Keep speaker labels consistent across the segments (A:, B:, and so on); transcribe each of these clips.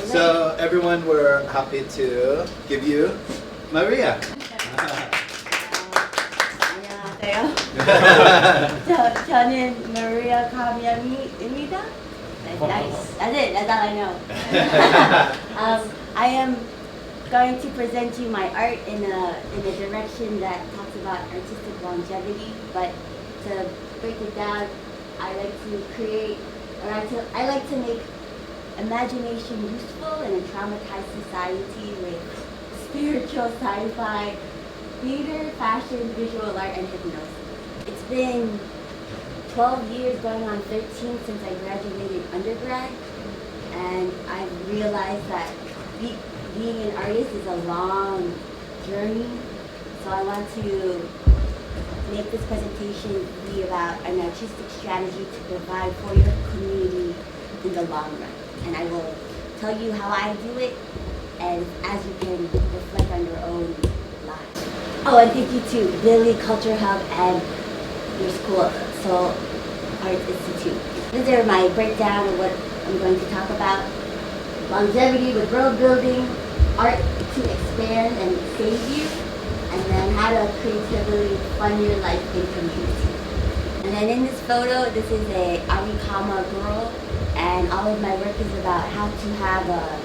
A: So everyone, we're happy to give you Maria.
B: 안녕하세요. 저는 Maria Camia입니다. Nice. That's it. That's all I know. I am going to present you my art in a direction that talks about artistic longevity. But to break it down, I like to create, or I like to make imagination useful in a traumatized society with spiritual sci-fi, theater, fashion, visual art, and hypnosis. It's been 12 years, going on 13 since I graduated undergrad, and I've realized that being an artist is a long journey. So I want to make this presentation be about an artistic strategy to provide for your community in the long run. And I will tell you how I do it, and as you can reflect on your own lives. Oh, and thank you to Billy Culture Hub and your school, Seoul Institute. These are my breakdown of what I'm going to talk about. Longevity with world building, art to expand and save you, and then how to creatively fund your life in community. And then in this photo, this is a Aricama girl, and all of my work is about how to have a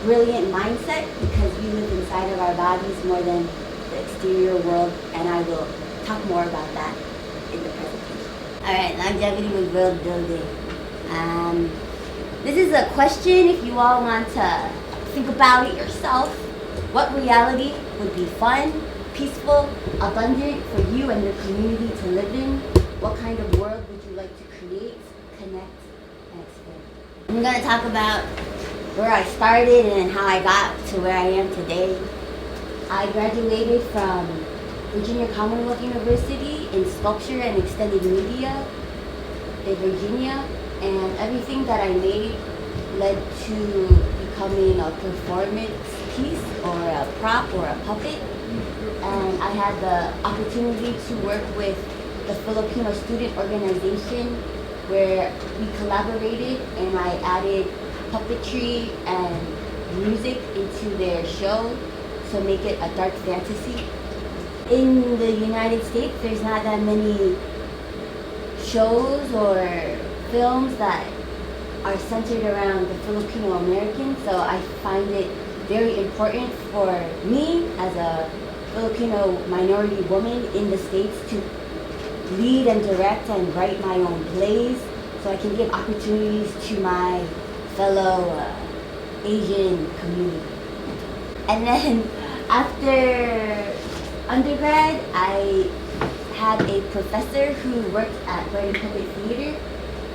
B: brilliant mindset, because we live inside of our bodies more than the exterior world, and I will talk more about that in the presentation. Alright, longevity with world building. This is a question if you all want to think about it yourself. What reality would be fun, peaceful, abundant for you and your community to live in? What kind of world would you like to create, connect, and expand? I'm going to talk about where I started and how I got to where I am today. I graduated from Virginia Commonwealth University in sculpture and extended media in Virginia, and everything that I made led to becoming a performance piece or a prop or a puppet. And I had the opportunity to work with the Filipino student organization where we collaborated, and I added puppetry and music into their show to make it a dark fantasy. In the United States, there's not that many shows or films that are centered around the Filipino Americans, so I find it very important for me as a Filipino minority woman in the States to lead and direct and write my own plays, so I can give opportunities to my fellow Asian community. And then after undergrad, I had a professor who worked at Bread and Puppet Theater,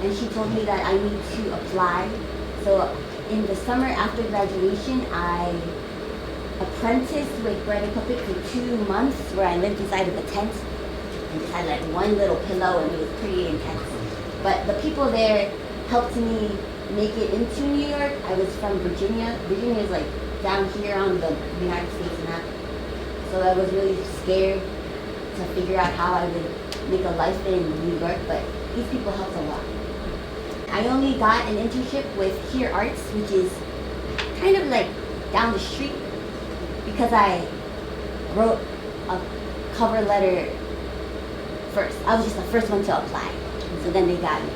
B: and she told me that I need to apply. So in the summer after graduation, I apprenticed with Bread and Puppet for 2 months, where I lived inside of a tent and just had like one little pillow, and it was pretty intense. But the people there helped me make it into New York. I was from Virginia. Virginia is like down here on the United States map. So I was really scared to figure out how I would make a life in New York, but these people helped a lot. I only got an internship with Here Arts, which is kind of like down the street, because I wrote a cover letter first. I was just the first one to apply, so then they got me.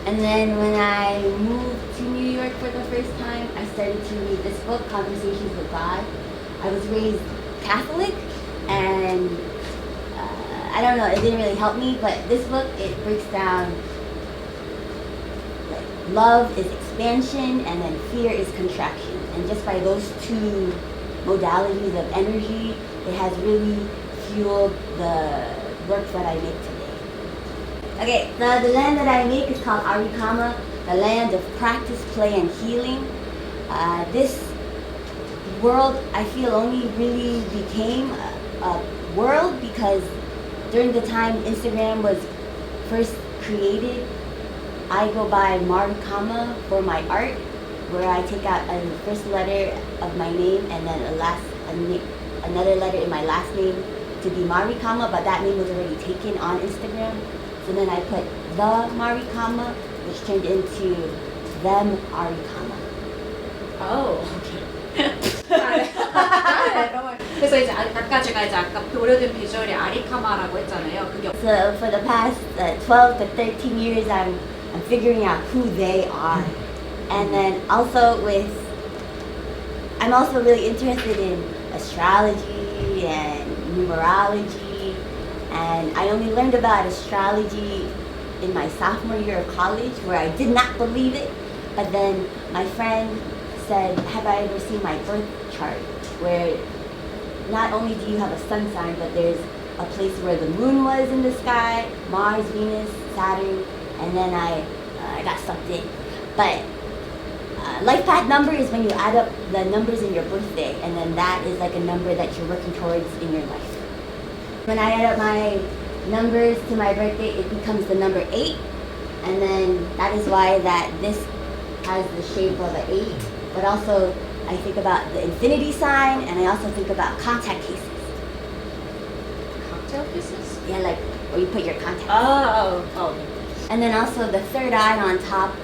B: And then when I moved to New York for the first time, I started to read this book, Conversations with God. I was raised Catholic, and I don't know, it didn't really help me, but this book, it breaks down like love is expansion and then fear is contraction. And just by those two modalities of energy, it has really fueled the work that I make today. Okay, the land that I make is called Aricama, the land of practice, play, and healing. This world, I feel, only really became a world because during the time Instagram was first created, I go by Maricama for my art, where I take out a first letter of my name and then another letter in my last name to be Maricama, but that name was already taken on Instagram. So then I put the Maricama, which turned into them Aricama.
C: 아우, 오케이. 그래서 이제 아까 제가 이제 아까 보여드린 비주얼이 아리카마라고 했잖아요. 그게
B: So for the past 12 to 13 years, I'm figuring out who they are. And then also I'm also really interested in astrology and numerology. And I only learned about astrology in my sophomore year of college, where I did not believe it. But then my friend said, have I ever seen my birth chart? Where not only do you have a sun sign, but there's a place where the moon was in the sky, Mars, Venus, Saturn, and then I got sucked in. But life path number is when you add up the numbers in your birthday, and then that is like a number that you're working towards in your life. When I add up my numbers to my birthday, it becomes the number 8, and then that is why that this has the shape of an 8. But also, I think about the infinity sign, and I also think about contact cases.
C: cocktail pieces?
B: Yeah, like where you put your contacts.
C: Oh.
B: And then also the third eye on top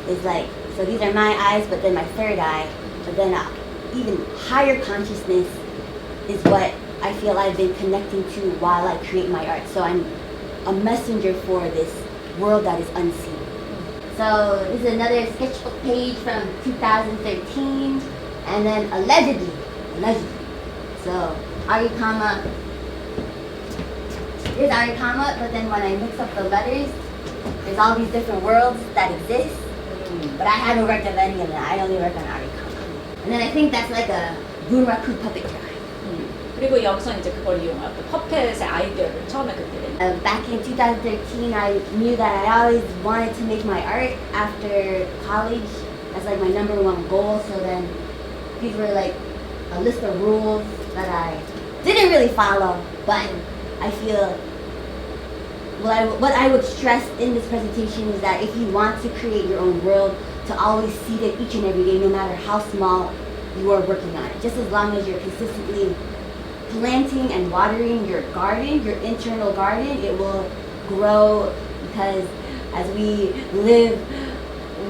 B: is like, so these are my eyes, but then my third eye, but then even higher consciousness is what I feel I've been connecting to while I create my art. So I'm a messenger for this world that is unseen. So this is another sketchbook page from 2013, and then allegedly. So Aricama, here's Aricama, but then when I mix up the letters, there's all these different worlds that exist, but I haven't worked on any of them. I only work on Aricama. And then I think that's like a Bunraku puppet drawing.
C: 그리고 여기서 이제 그걸 이용하고 퍼펫의 아이디어를 처음에 그때
B: Back in 2013, I knew that I always wanted to make my art after college as like my number one goal. So then these were like a list of rules that I didn't really follow, but I feel what I would stress in this presentation is that if you want to create your own world, to always see it each and every day, no matter how small you are working on it. Just as long as you're consistently planting and watering your garden, your internal garden, it will grow, because as we live,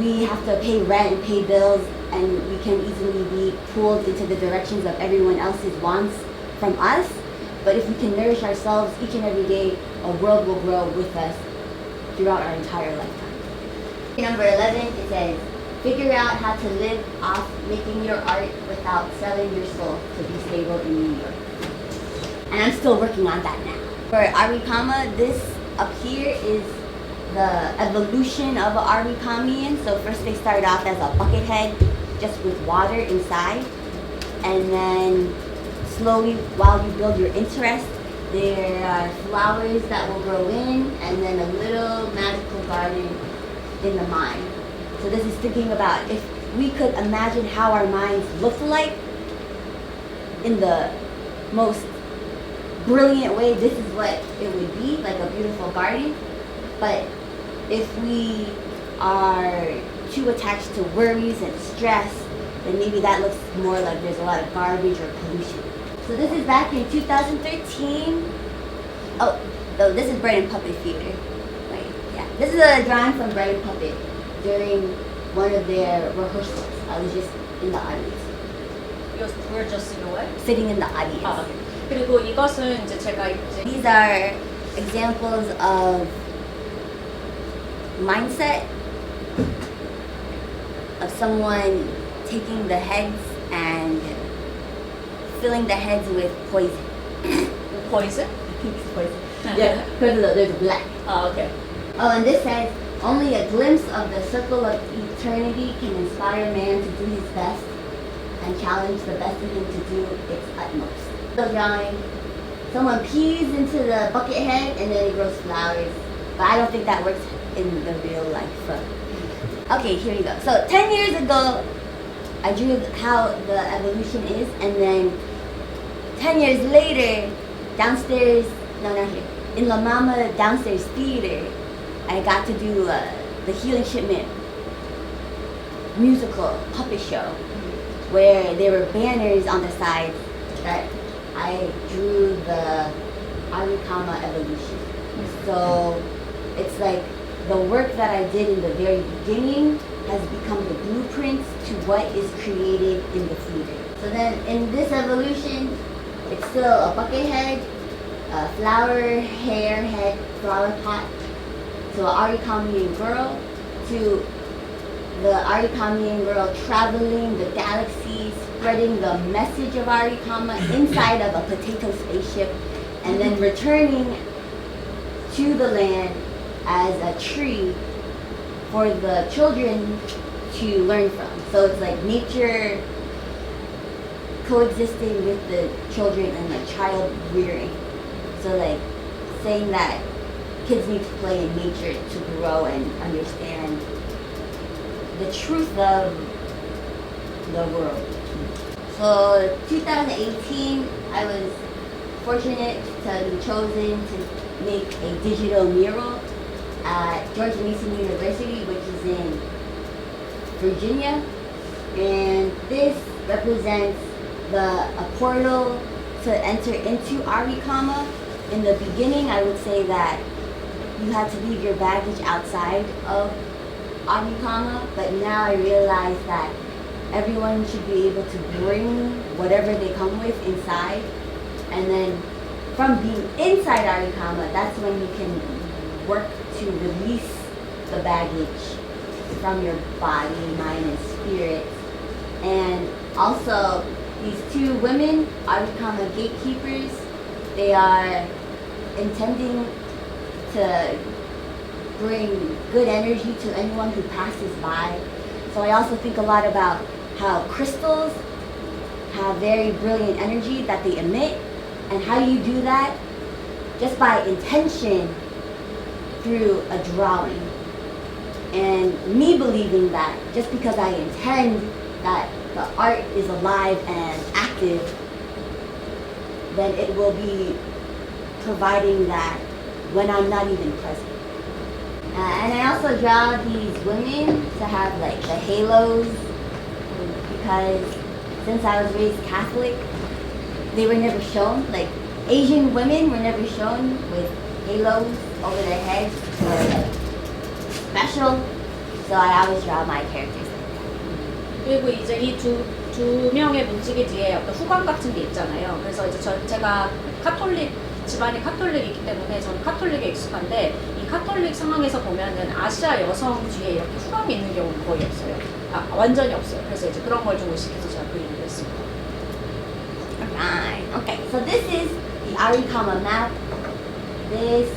B: we have to pay rent and pay bills, and we can easily be pulled into the directions of everyone else's wants from us. But if we can nourish ourselves each and every day, a world will grow with us throughout our entire lifetime. Number 11, it says, figure out how to live off making your art without selling your soul to be stable in New York. And I'm still working on that now. For Aricama, this up here is the evolution of an Aricamian. So first they start off as a bucket head, just with water inside. And then slowly, while you build your interest, there are flowers that will grow in, and then a little magical garden in the mind. So this is thinking about if we could imagine how our minds looked like in the most brilliant way, this is what it would be, like a beautiful garden. But if we are too attached to worries and stress, then maybe that looks more like there's a lot of garbage or pollution. So this is back in 2013. Oh, no, this is Bread and Puppet Theater. Right, yeah. This is a drawing from Bread and Puppet during one of their rehearsals. I was just in the audience.
C: We're just in a way?
B: Sitting in the audience.
C: 아, 그리고 이것은 이제 제가 이제
B: These are examples of mindset of someone taking the heads and filling the heads with poison.
C: poison?
B: I think it's poison. Yeah, because there's black.
C: 아, okay.
B: Oh, and this says, only a glimpse of the circle of eternity can inspire man to do his best and challenge the best in him to do its utmost. The drawing, someone pees into the bucket head and then it grows flowers. But I don't think that works in the real life. Okay, here you go. So 10 years ago, I drew how the evolution is, and then 10 years later, downstairs, no, not here, in La Mama downstairs theater, I got to do the Healing Shipment musical puppet show, where there were banners on the sides that I drew the Aricama Evolution. So it's like the work that I did in the very beginning has become the blueprints to what is created in the theater. So then in this evolution, it's still a bucket head, a flower hair head, flower pot, to an Aricama girl, to the Aricama girl traveling the galaxy, spreading the message of Aricama inside of a potato spaceship, and then returning to the land as a tree for the children to learn from. So it's like nature coexisting with the children and like child rearing. So like saying that kids need to play in nature to grow and understand the truth of the world. So 2018, I was fortunate to be chosen to make a digital mural at George Mason University, which is in Virginia. And this represents a portal to enter into Aricama. In the beginning, I would say that you had to leave your baggage outside of Aricama, but now I realize that everyone should be able to bring whatever they come with inside, and then from being inside Aricama, that's when you can work to release the baggage from your body, mind, and spirit. And also, these two women, Aricama gatekeepers, they are intending to bring good energy to anyone who passes by. So I also think a lot about how crystals have very brilliant energy that they emit, and how you do that just by intention through a drawing. And me believing that just because I intend that the art is alive and active, then it will be providing that when I'm not even present. And I also draw these women to have like the halos, because since I was raised Catholic, they were never shown. Like Asian women were never shown with halos over their heads or like special. So I always draw my characters like that.
C: 그리고 이제 이 두 명의 문지기 뒤에 어떤 후광 같은 게 있잖아요. 그래서 이제 제가 카톨릭 집안이 카톨릭이기 때문에 저는 카톨릭에 익숙한데, 이 카톨릭 상황에서 보면은 아시아 여성 뒤에 이렇게 후광이 있는 경우는 거의 없어요. 완전히 없어요. 그래서 이제 그런 걸 좀 의식해서 제가 그리기로 했습니다.
B: Alright, okay, so this is the Aricama map. This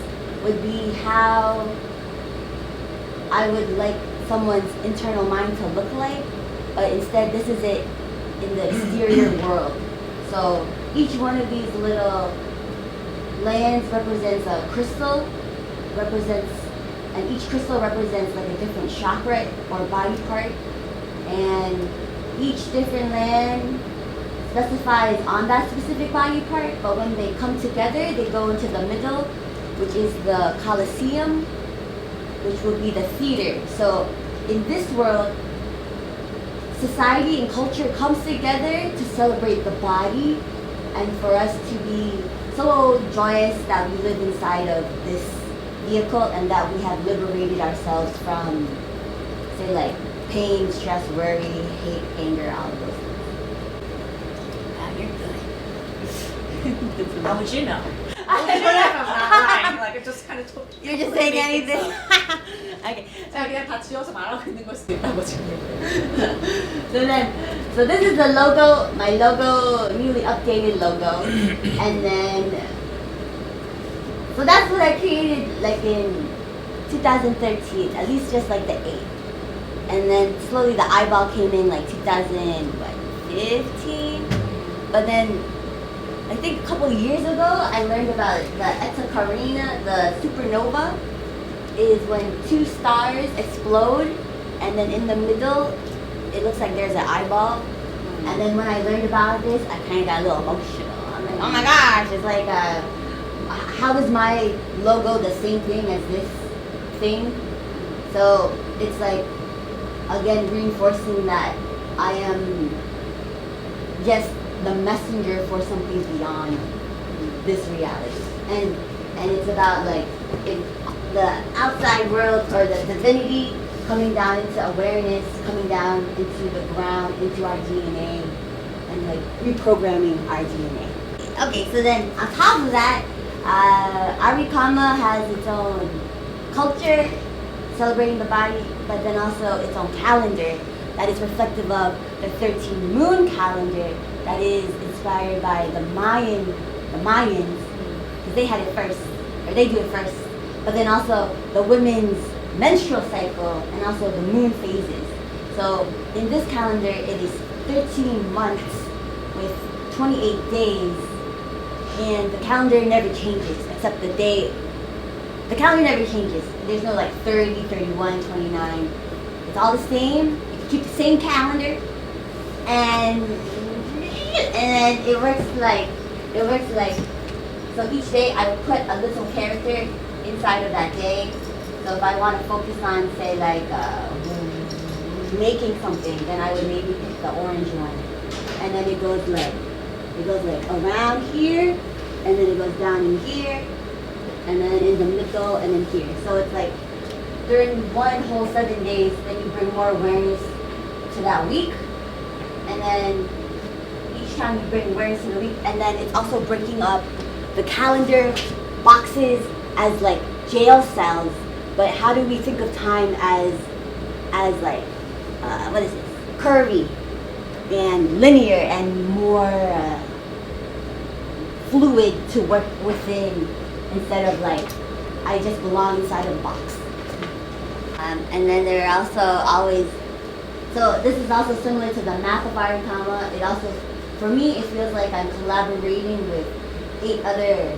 B: would be how I would like someone's internal mind to look like, but instead this is it in the exterior world. So each one of these little lands represents a crystal, and each crystal represents like a different chakra or body part, and each different land specifies on that specific body part, but when they come together, they go into the middle, which is the Colosseum, which will be the theater. So in this world, society and culture comes together to celebrate the body, and for us to be so joyous that we live inside of this vehicle and that we have liberated ourselves from, say, like pain, stress, worry, hate, anger, all of those things. Wow, you're good.
C: How would you know? How would you know if I'm not right? Like, it just kind of took.
B: You're just saying anything. Okay.
C: 제가 그냥 다 지어서 말하고 있는 걸 수도 있다고 지금.
B: So this is the logo, my logo, newly updated logo, and then so that's what I created like in 2013, at least just like the 8, and then slowly the eyeball came in like 2015, but then I think a couple of years ago I learned about the Eta Carina, the supernova, is when two stars explode, and then in the middle it looks like there's an eyeball. And then when I learned about this, I kind of got a little emotional. I'm like, oh my gosh, it's like, how is my logo the same thing as this thing? So it's like, again, reinforcing that I am just the messenger for something beyond this reality. And it's about like, if the outside world or the divinity coming down into awareness, coming down into the ground, into our DNA, and like reprogramming our DNA. Okay, so then on top of that, Aricama has its own culture, celebrating the body, but then also its own calendar that is reflective of the 13 moon calendar that is inspired by the Mayans, because they had it first, or they do it first, but then also the women's menstrual cycle and also the moon phases. So in this calendar, it is 13 months with 28 days, and the calendar never changes except the day. The calendar never changes. There's no like 30, 31, 29. It's all the same. You keep the same calendar, and then it works like so each day I would put a little character inside of that day. So if I want to focus on, say, like making something, then I would maybe pick the orange one, and then it goes like around here, and then it goes down in here, and then in the middle, and then here. So it's like during one whole 7 days, then you bring more awareness to that week, and then each time you bring awareness to the week, and then it's also breaking up the calendar boxes as like jail cells. But how do we think of time as like what is this? Curvy and linear and more fluid to work within, instead of like I just belong inside of a box. And then there are also always, so this is also similar to the math of Aricama. It also, for me, it feels like I'm collaborating with 8 other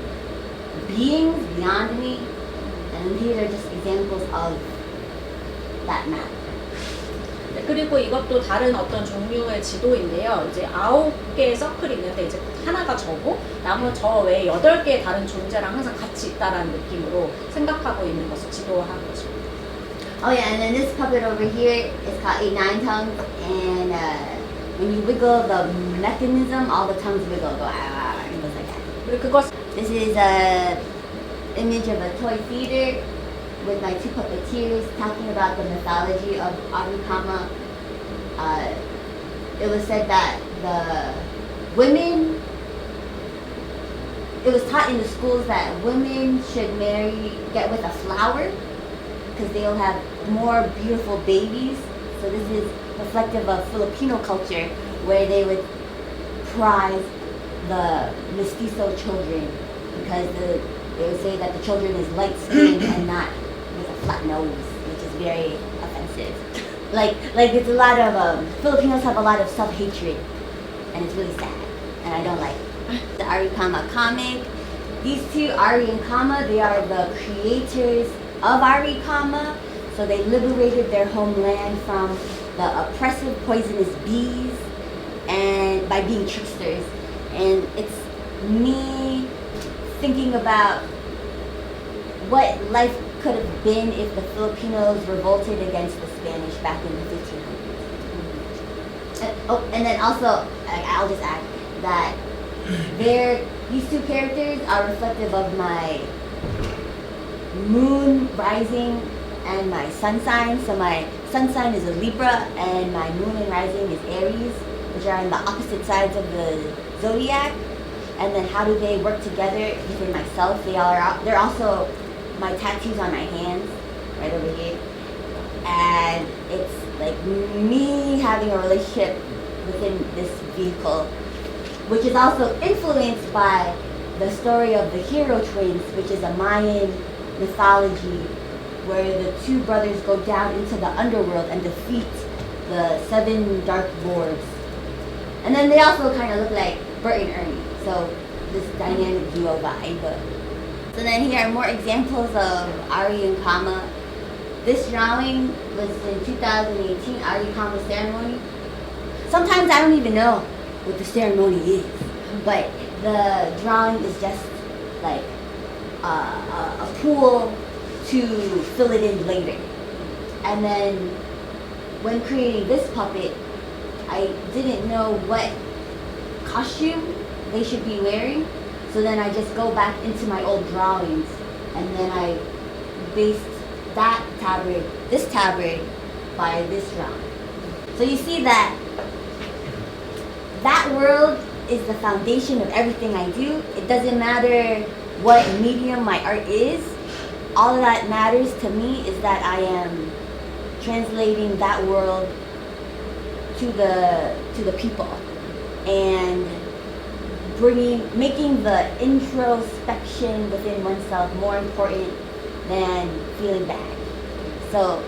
B: beings beyond me, and these are just examples of that math.
C: 네, 그리고 이것도 다른 어떤 종류의 지도인데요. 이제 9개의 서클이 있는데 이제 하나가 저고 나머지 저 외에 8개의 다른 존재랑 항상 같이 있다라는 느낌으로 생각하고 있는 것을 지도하는 것입니다.
B: Oh yeah, and then this puppet over here is called 8 9 tongues, and when you wiggle the mechanism, all the tongues wiggle, go ah, it goes like that.
C: 그리고 그것
B: This is a image of a toy theater with my 2 puppeteers talking about the mythology of Aricama. It was said that the women, it was taught in the schools that women should get with a flower because they'll have more beautiful babies. So this is reflective of Filipino culture where they would prize the mestizo children because they would say that the children is light skinned and not with a flat nose, which is very offensive. Like it's a lot of Filipinos have a lot of self-hatred, and it's really sad, and I don't like it. The Aricama comic. These 2, Ari and Kama, they are the creators of Aricama. So they liberated their homeland from the oppressive poisonous bees and by being tricksters. And it's me thinking about what life could have been if the Filipinos revolted against the Spanish back in the 1500s. And then also, I'll just add that these 2 characters are reflective of my moon rising and my sun sign. So my sun sign is a Libra and my moon and rising is Aries, which are on the opposite sides of the zodiac. And then how do they work together within myself? They're also my tattoos on my hands, right over here. And it's like me having a relationship within this vehicle, which is also influenced by the story of the hero twins, which is a Mayan mythology where the 2 brothers go down into the underworld and defeat the 7 dark lords. And then they also kind of look like Bert and Ernie, so this dynamic duo vibe. So then here are more examples of Ari and Kama. This drawing was in 2018, Aricama ceremony. Sometimes I don't even know what the ceremony is, but the drawing is just like a pool to fill it in later. And then when creating this puppet, I didn't know what costume they should be wearing. So then I just go back into my old drawings, and then I based this tabard by this round. So you see that world is the foundation of everything I do. It doesn't matter what medium my art is. All that matters to me is that I am translating that world to the people and making the introspection within oneself more important than feeling bad. So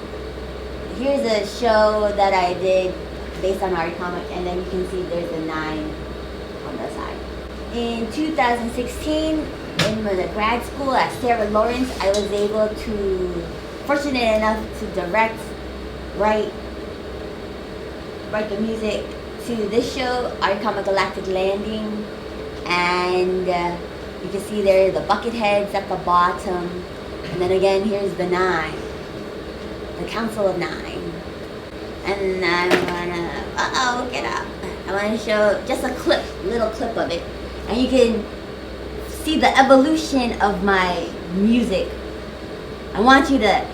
B: here's a show that I did based on Aricama, and then you can see there's a 9 on the side. In 2016, in the grad school at Sarah Lawrence, I was fortunate enough to write the music to this show, Aricama Galactic Landing, and you can see there the bucket heads at the bottom, and then again here's the 9, the Council of 9. And I want to show just a little clip of it, and you can see the evolution of my music. I want you to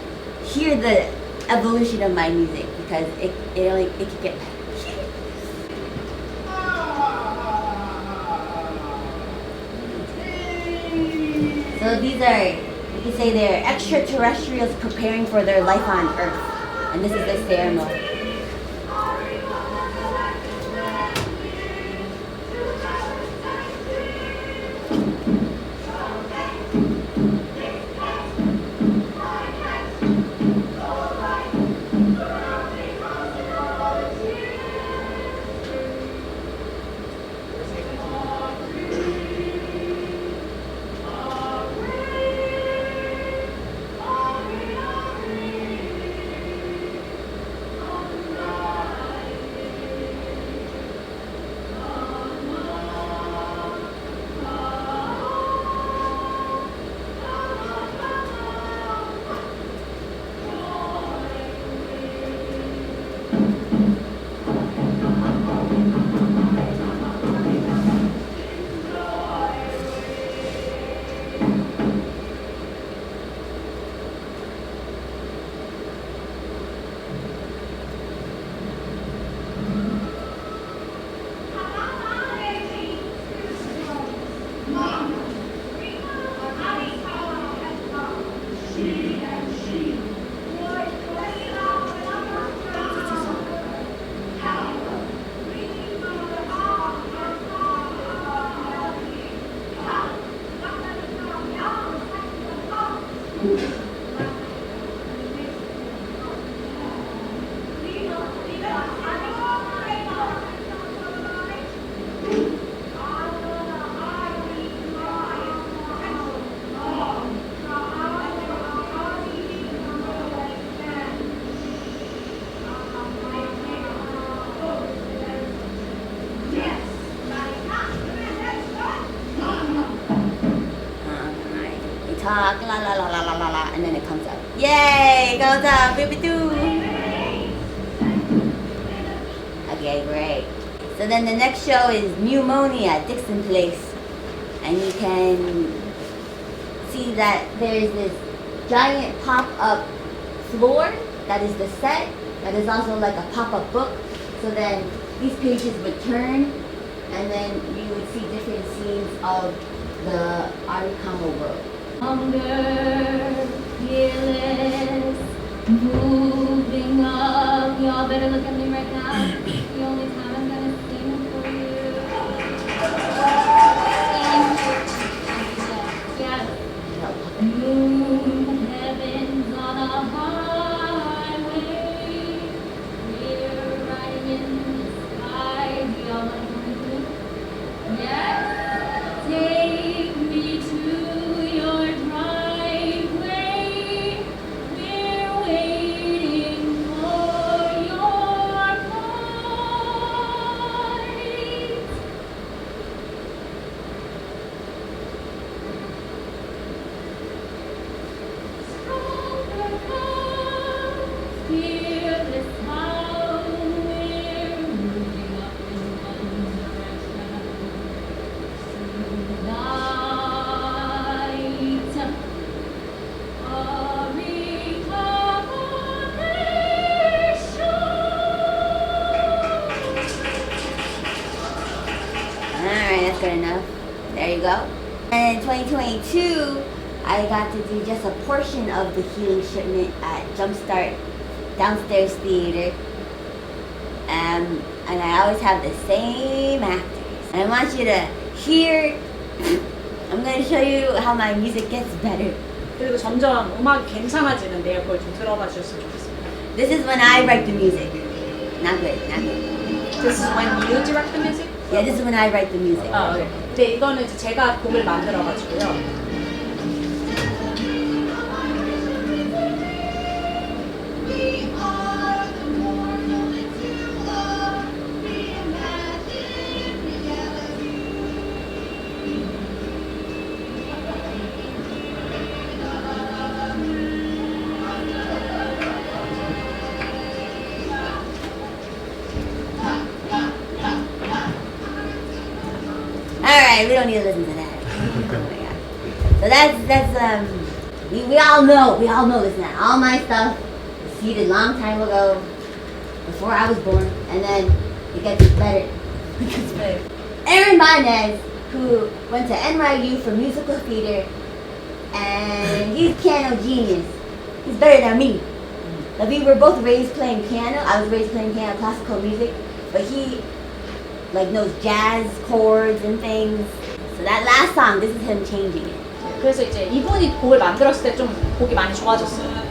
B: hear the evolution of my music because it can get better. So these are, you can say they're extraterrestrials preparing for their life on Earth, and this is the ceremony. Talk, la la la la la la la, and then it comes up. Yay! It goes up, baby-doo! Okay, great. So then the next show is MONY at Dixon Place, and you can see that there's this giant pop-up floor that is the set, that is also like a pop-up book. So then these pages would turn, and then you would see different scenes of the Aricama world. Hunger, fearless, moving up. Y'all better look at me right now. The only time I'm gonna sing for you. Yes. Moon, heavens on a highway. We're riding in the sky. Y'all like me? Yes. Take me to your driveway. We're waiting for your call. That's good enough. There you go. And in 2022, I got to do just a portion of the Healing Shipment at Jumpstart Downstairs Theater. And I always have the same actors. And I want you to hear, I'm going to show you how my music gets better.
C: 그리고 점점 음악이 괜찮아지는데요. 그걸 좀 들어봐 주셨으면 좋겠습니다.
B: This is when I write the music. Not good, not good.
C: This is when you direct the music?
B: Yeah, this is when I write the music.
C: 아, 네. 근데 이거는 이제 제가 곡을 만들어가지고요.
B: Alright, we don't need to listen to that. Oh my god. So that's we all know this now. All my stuff was seeded long time ago, before I was born, and then it gets better. It gets better. Aaron Banez, who went to NYU for musical theater, and he's piano genius. He's better than me. Like, we were both raised playing piano. I was raised playing piano, classical music, but he like knows jazz chords and things. So that last song, this is him changing it.
C: 그래서 이제 이분이 곡을 만들었을 때 좀 곡이 많이 좋아졌어요.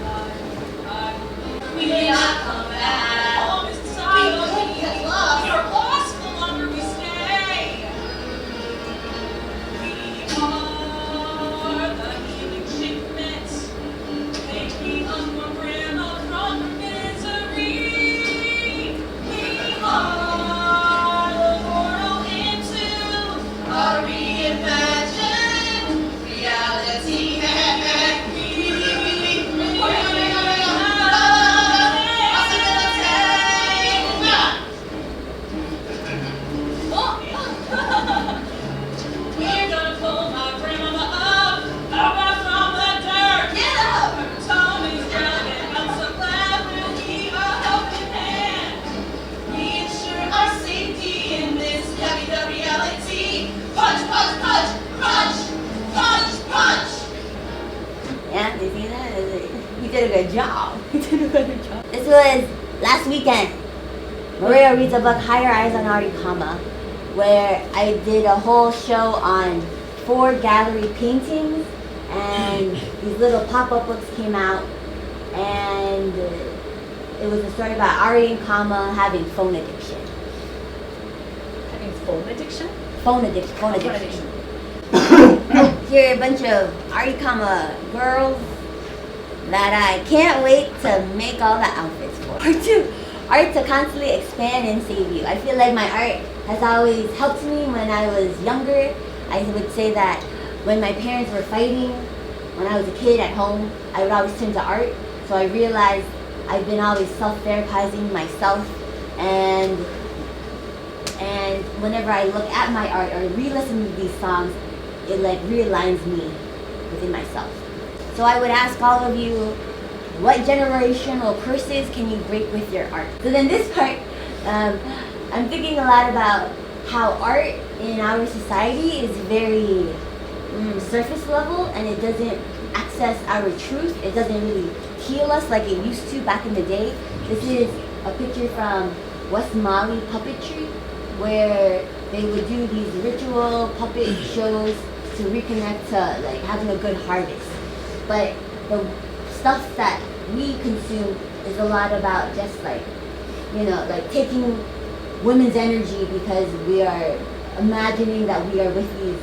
B: Yeah, you see that? He did a good job. He did a good job. This was last weekend. Maria reads a book, Higher Eyes on Aricama, where I did a whole show on 4 gallery paintings, and these little pop-up books came out, and it was a story about Aricama having phone addiction.
C: Having phone addiction?
B: Phone addiction.
C: Phone addiction.
B: Here are a bunch of Aricama girls that I can't wait to make all the outfits for. Art to constantly expand and save you. I feel like my art has always helped me when I was younger. I would say that when my parents were fighting, when I was a kid at home, I would always turn to art. So I realized I've been always self-therapizing myself, and whenever I look at my art or re-listen to these songs, it like realigns me within myself. So I would ask all of you, what generational curses can you break with your art? So then this part, I'm thinking a lot about how art in our society is very surface level, and it doesn't access our truth. It doesn't really heal us like it used to back in the day. This is a picture from West Mali puppetry, where they would do these ritual puppet shows to reconnect to like having a good harvest. But the stuff that we consume is a lot about just like, you know, like taking women's energy because we are imagining that we are with these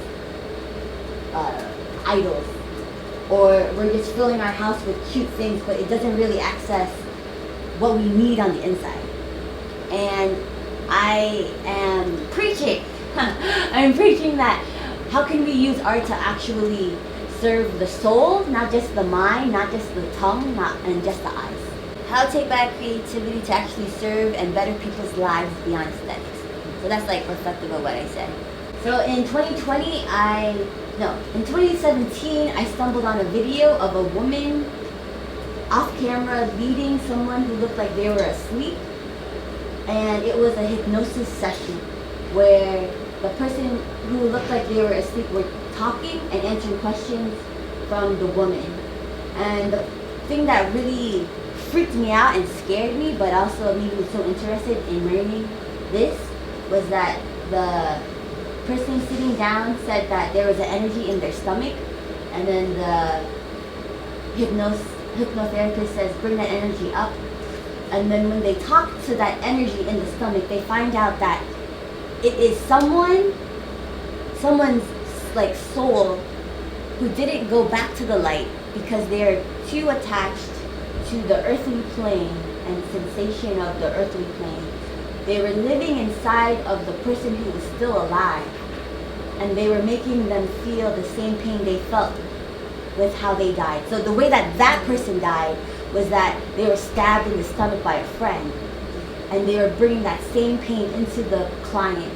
B: idols, or we're just filling our house with cute things, but it doesn't really access what we need on the inside. And I am preaching. I'm preaching that how can we use art to actually serve the soul, not just the mind, not just the tongue, and just the eyes. How to take back creativity to actually serve and better people's lives beyond aesthetics. So that's like reflective of what I said. So in 2017, I stumbled on a video of a woman off camera leading someone who looked like they were asleep. And it was a hypnosis session where the person who looked like they were asleep were talking and answering questions from the woman. And the thing that really freaked me out and scared me, but also made me so interested in learning this, was that the person sitting down said that there was an energy in their stomach, and then the hypnotherapist says bring that energy up. And then when they talk to that energy in the stomach, they find out that it is someone's like soul who didn't go back to the light because they're too attached to the earthly plane and sensation of the earthly plane. They were living inside of the person who was still alive, and they were making them feel the same pain they felt with how they died. So the way that that person died was that they were stabbed in the stomach by a friend, and they were bringing that same pain into the client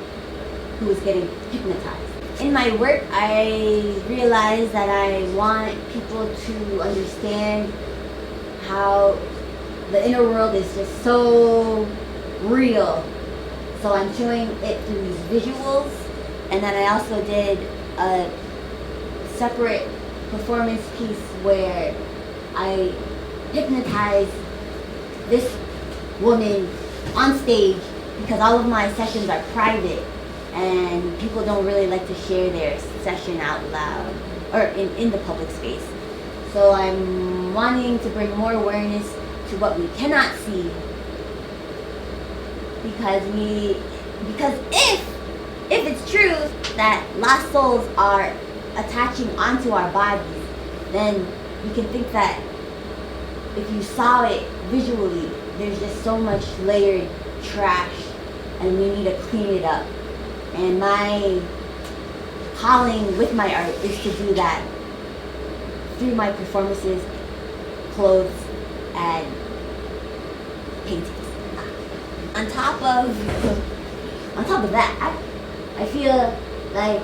B: who was getting hypnotized. In my work, I realized that I want people to understand how the inner world is just so real. So I'm showing it through these visuals, and then I also did a separate performance piece where I hypnotized this woman on stage, because all of my sessions are private and people don't really like to share their session out loud or in the public space. So I'm wanting to bring more awareness to what we cannot see, because if it's true that lost souls are attaching onto our bodies, then you can think that if you saw it visually, there's just so much layered trash and we need to clean it up. And my calling with my art is to do that through my performances, clothes, and paintings. On top of that, I feel like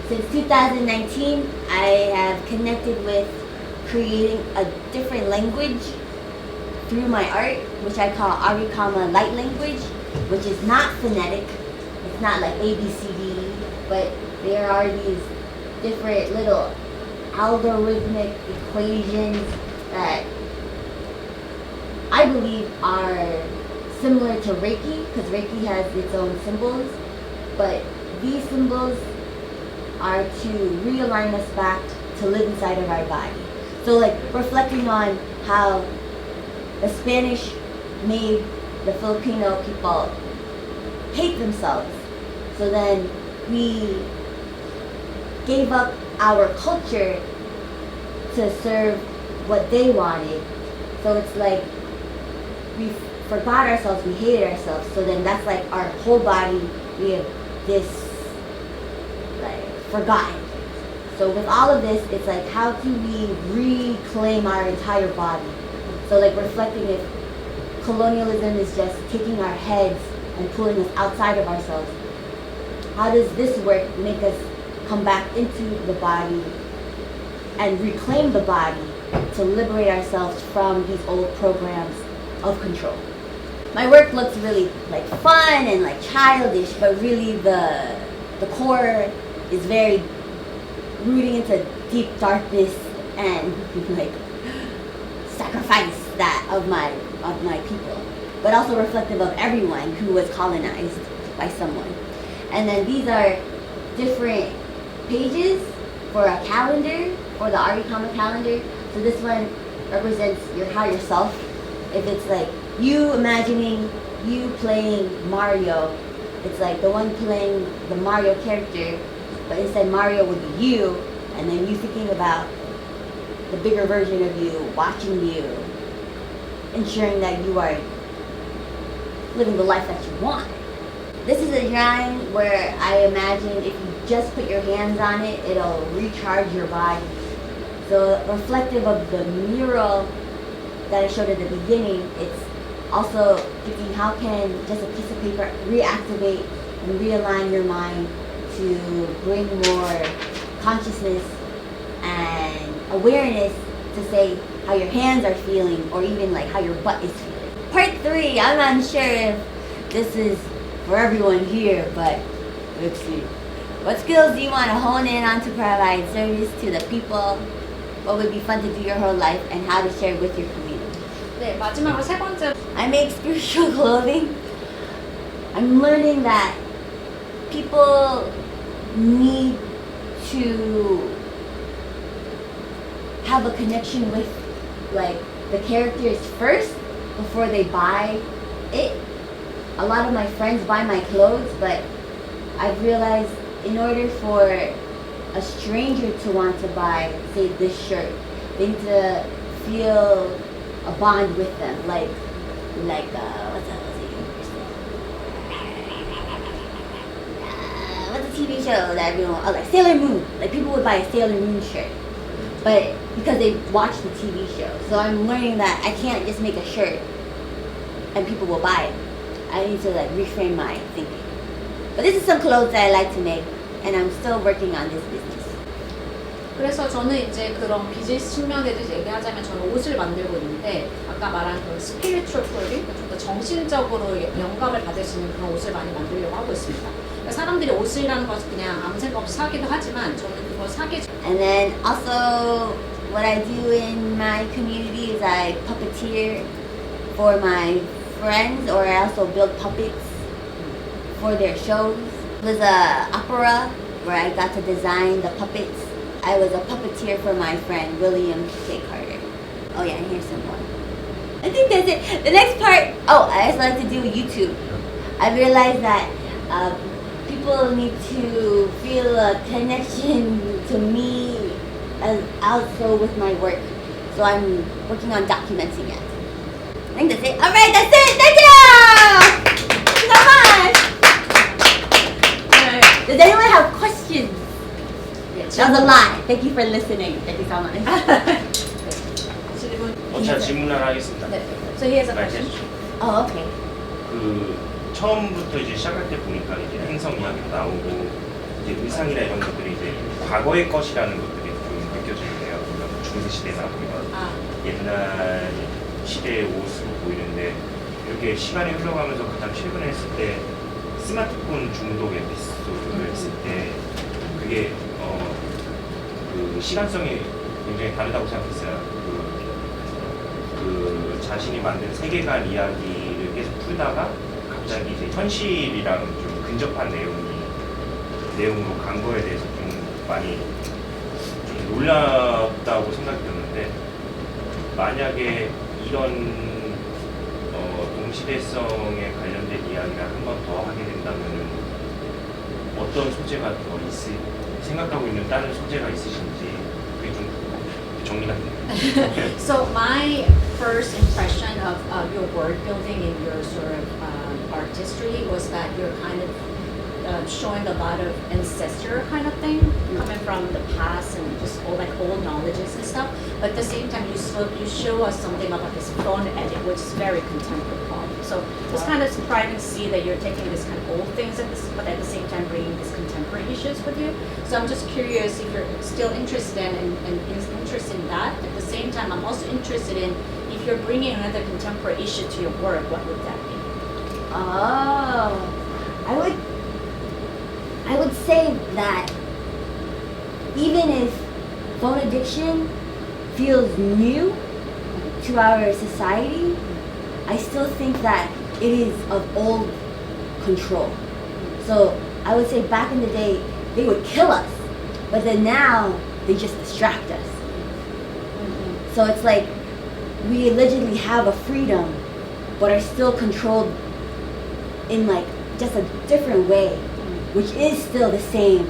B: since 2019, I have connected with creating a different language through my art, which I call Aricama Light Language, which is not phonetic. It's not like ABCD, but there are these different little algorithmic equations that I believe are similar to Reiki, because Reiki has its own symbols, but these symbols are to realign us back to live inside of our body. So like reflecting on how the Spanish made the Filipino people hate themselves. So then we gave up our culture to serve what they wanted. So it's like we forgot ourselves, we hated ourselves. So then that's like our whole body, we have this like forgotten. So with all of this, it's like how can we reclaim our entire body? So like reflecting if colonialism is just taking our heads and pulling us outside of ourselves, how does this work make us come back into the body and reclaim the body to liberate ourselves from these old programs of control? My work looks really like fun and like childish, but really the core is very rooting into deep darkness and like sacrifice that of my people, but also reflective of everyone who was colonized by someone. And then these are different pages for a calendar, for the Aricama calendar. So this one represents your higher self. If it's like you imagining you playing Mario, it's like the one playing the Mario character, but instead Mario would be you, and then you thinking about the bigger version of you, watching you, ensuring that you are living the life that you want. This is a drawing where I imagine if you just put your hands on it, it'll recharge your body. So reflective of the mural that I showed at the beginning, it's also thinking how can just a piece of paper reactivate and realign your mind to bring more consciousness and awareness to say how your hands are feeling, or even like how your butt is feeling. Part 3, I'm not sure if this is for everyone here, but Let's see. What skills do you want to hone in on to provide service to the people? What would be fun to do your whole life and how to share with your community?
C: 네, 마지막으로 세 번째.
B: I make spiritual clothing. I'm learning that people need to have a connection with like the characters first before they buy it. A lot of my friends buy my clothes, but I've realized in order for a stranger to want to buy, say, this shirt, they need to feel a bond with them, like what's a TV show that everyone, like Sailor Moon. Like people would buy a Sailor Moon shirt, but because they watched the TV show. So I'm learning that I can't just make a shirt and people will buy it. I need to like reframe my thinking. But this is some clothes that I like to make, and I'm still working on this business.
C: 그래서 저는 이제 그런 비즈니스 측면에 대해서 얘기하자면 저는 옷을 만들고 있는데 아까 말한 그런 스피리추얼 콜링, 좀 더 정신적으로 영감을 받을 수 있는 그런 옷을 많이 만들려고 하고 있습니다. 그러니까 사람들이 옷이라는 것을 그냥 아무 생각 없이 사기도 하지만 저는 그걸 사기
B: And then also what I do in my community is I puppeteer for my friends, or I also build puppets for their shows. It was a opera where I got to design the puppets. I was a puppeteer for my friend William K. Carter. Oh yeah, and here's some more. I think that's it. The next part, I also like to do YouTube. I realized that people need to feel a connection to me as also with my work. So I'm working on documenting it. I think that's it. Alright, that's it! Thank you! Thank you so much! Does anyone have questions? That was a lot. Thank you for listening. Thank you so much.
D: 제가 질문 하나 하겠습니다.
C: 네. So he has a
D: 말씀해
C: question.
D: 주시죠.
B: Oh, okay.
D: 그 처음부터 이제 시작할 때 보니까 이제 행성 이야기도 나오고 이제 의상이나 이런 것들이 이제 과거의 것이라는 것들이 좀 느껴지는데요. 중세 시대나 보면 옛날 시대의 옷으로 보이는데 이렇게 시간이 흘러가면서 가장 최근에 했을 때 스마트폰 중독 에피소드를 했을 때 그게 그 시간성이 굉장히 다르다고 생각했어요. 그 자신이 만든 세계관 이야기를 계속 풀다가 갑자기 이제 현실이랑 좀 근접한 내용으로 간 거에 대해서 좀 많이 좀 놀랍다고 생각이 들었는데, 만약에 이런 동시대성에 관련된 이야기를 한 번 더 하게 된다면 어떤 소재가 더 생각하고 있는 다른 소재가 있으신지 그게 좀 정리가 돼요.
C: So my first impression of your word building in your sort of artistry was that you're kind of showing a lot of ancestor kind of thing coming from the past and just all like old knowledges and stuff. But at the same time, you show us something about this phone edit, which is very contemporary quality. So it's kind of surprising to see that you're taking this kind of old things but at the same time bringing these contemporary issues with you. So I'm just curious if you're still interested in interested in that. At the same time, I'm also interested in if you're bringing another contemporary issue to your work, what would that be?
B: I would say that even if phone addiction feels new to our society, I still think that it is of old control. So I would say back in the day, they would kill us, but then now they just distract us. So it's like we allegedly have a freedom, but are still controlled in like just a different way, which is still the same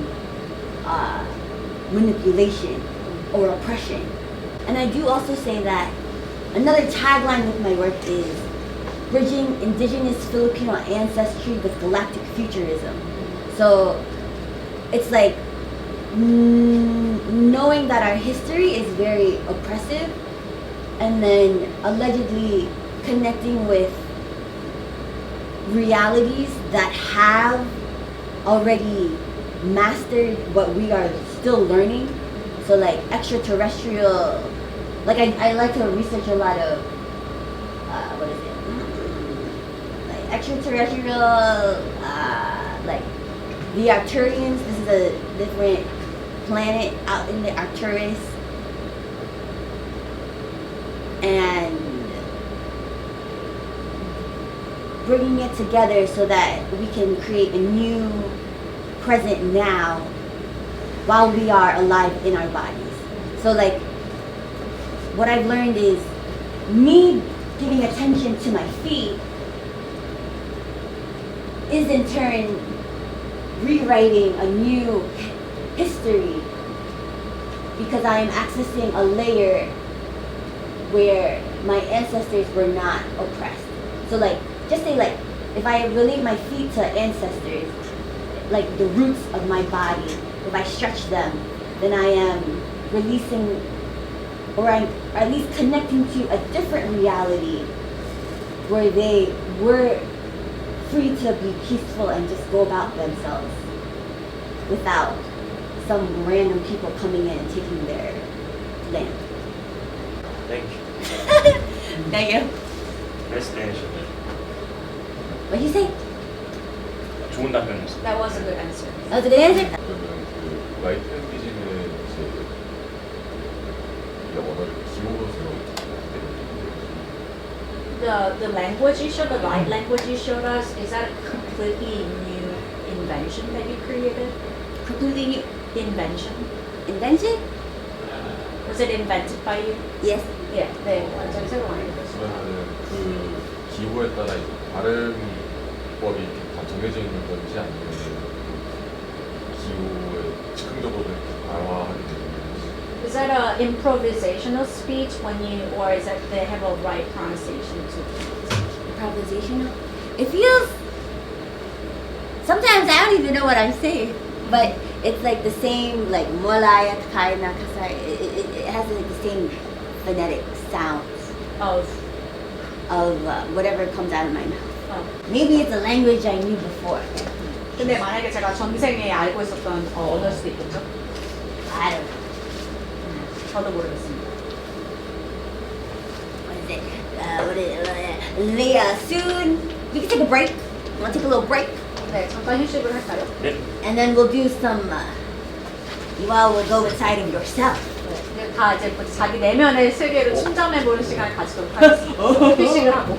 B: manipulation or oppression. And I do also say that another tagline with my work is bridging indigenous Filipino ancestry with galactic futurism. So it's like knowing that our history is very oppressive and then allegedly connecting with realities that have already mastered what we are still learning. So like extraterrestrial, like I like to research a lot of what is it, like extraterrestrial like the Arcturians. This is a different planet out in the Arcturus, and bringing it together so that we can create a new present now while we are alive in our bodies. So like, what I've learned is me giving attention to my feet is in turn rewriting a new history, because I am accessing a layer where my ancestors were not oppressed. So like, just say like, if I relate my feet to ancestors, like the roots of my body, if I stretch them, then I am releasing, or I'm at least connecting to a different reality where they were free to be peaceful and just go about themselves without some random people coming in and taking their land.
D: Thank you.
B: Thank you.
D: Explanation.
B: What'd you say?
D: 좋은 답변이었어요.
C: That was a good answer.
B: That was a good answer?
E: 그러면 그 라이트 랭귀지는 이제 우리가 원하는 기호로 새로운
C: The language you showed, the light language you showed us, is that a completely new invention that you created?
B: Completely new
C: Invention?
B: invention?
C: Was it invented by you?
B: Yes.
C: Yeah, 네, 완전히 새로운 아이디어.
E: 그러면은 그 기호에 따라 이제 발음법이 다 정해져 있는 건지 아니면 기호에 즉흥적으로 이렇게 발화하게 되는 건지.
C: Is that a improvisational speech when you, or is that they have a right pronunciation too?
B: Improvisational. It feels, sometimes I don't even know what I'm saying, but it's like the same, like molaya, kaina, kasai. It has like the same phonetic sounds
C: Of
B: whatever comes out of my mouth.
C: 어.
B: Maybe it's a language I knew before.
C: 근데 만약에 제가 전생에 알고 있었던 언어일 수도 있겠죠?
B: I don't know.
C: 저도 모르겠습니다.
B: What is it? Leah, soon we can take a break. Want to take a little break?
C: 네, 잠깐 휴식을 할까요?
D: 네.
B: And then we'll do some, you all will go inside of yourself.
C: 네, 다 이제 자기 내면의 세계를 충전해보는 시간을 가지도록 하겠습니다. 휴식을 하고.